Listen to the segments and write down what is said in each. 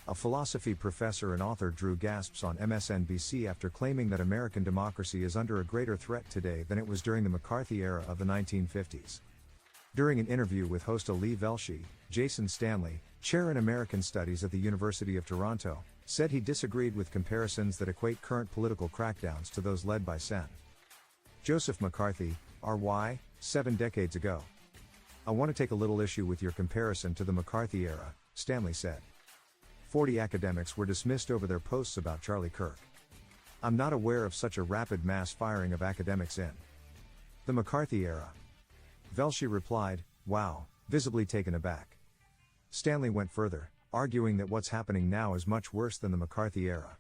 A philosophy professor and author drew gasps on MSNBC after claiming that American democracy is under a greater threat today than it was during the McCarthy era of the 1950s. During an interview with host Ali Velshi, Jason Stanley, chair in American Studies at the University of Toronto, said he disagreed with comparisons that equate current political crackdowns to those led by Sen. Joseph McCarthy, R.Y., 7 decades ago. "I want to take a little issue with your comparison to the McCarthy era," Stanley said. 40 academics were dismissed over their posts about Charlie Kirk. "I'm not aware of such a rapid mass firing of academics in the McCarthy era." Velshi replied, "Wow," visibly taken aback. Stanley went further, arguing that what's happening now is much worse than the McCarthy era.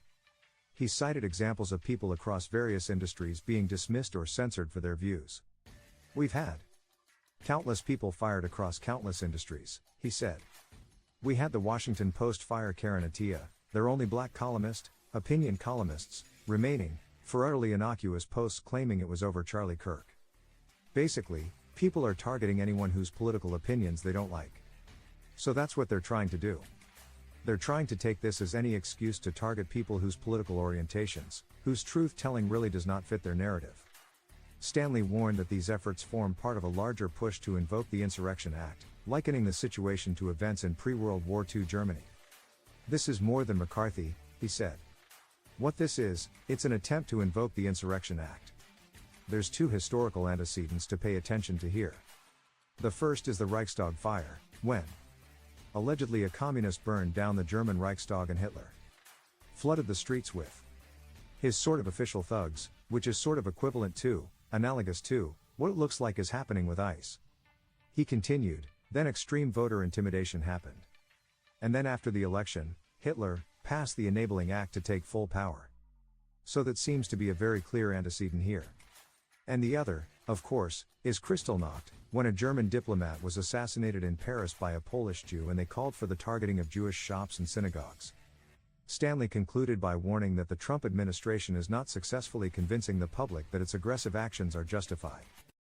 He cited examples of people across various industries being dismissed or censored for their views. "We've had countless people fired across countless industries," he said. "We had the Washington Post fire Karen Attiah, their only black columnist, opinion columnists, remaining, for utterly innocuous posts claiming it was over Charlie Kirk. Basically, people are targeting anyone whose political opinions they don't like. So that's what they're trying to do. They're trying to take this as any excuse to target people whose political orientations, whose truth-telling really does not fit their narrative." Stanley warned that these efforts form part of a larger push to invoke the Insurrection Act, likening the situation to events in pre-World War II Germany. "This is more than McCarthy," he said. "What this is, it's an attempt to invoke the Insurrection Act. There's two historical antecedents to pay attention to here. The first is the Reichstag fire, when allegedly a communist burned down the German Reichstag and Hitler flooded the streets with his sort of official thugs, which is sort of equivalent to, analogous to, what it looks like is happening with ICE." He continued, "Then extreme voter intimidation happened. And then after the election, Hitler passed the Enabling Act to take full power. So that seems to be a very clear antecedent here. And the other, of course, is Kristallnacht, when a German diplomat was assassinated in Paris by a Polish Jew and they called for the targeting of Jewish shops and synagogues." Stanley concluded by warning that the Trump administration is not successfully convincing the public that its aggressive actions are justified.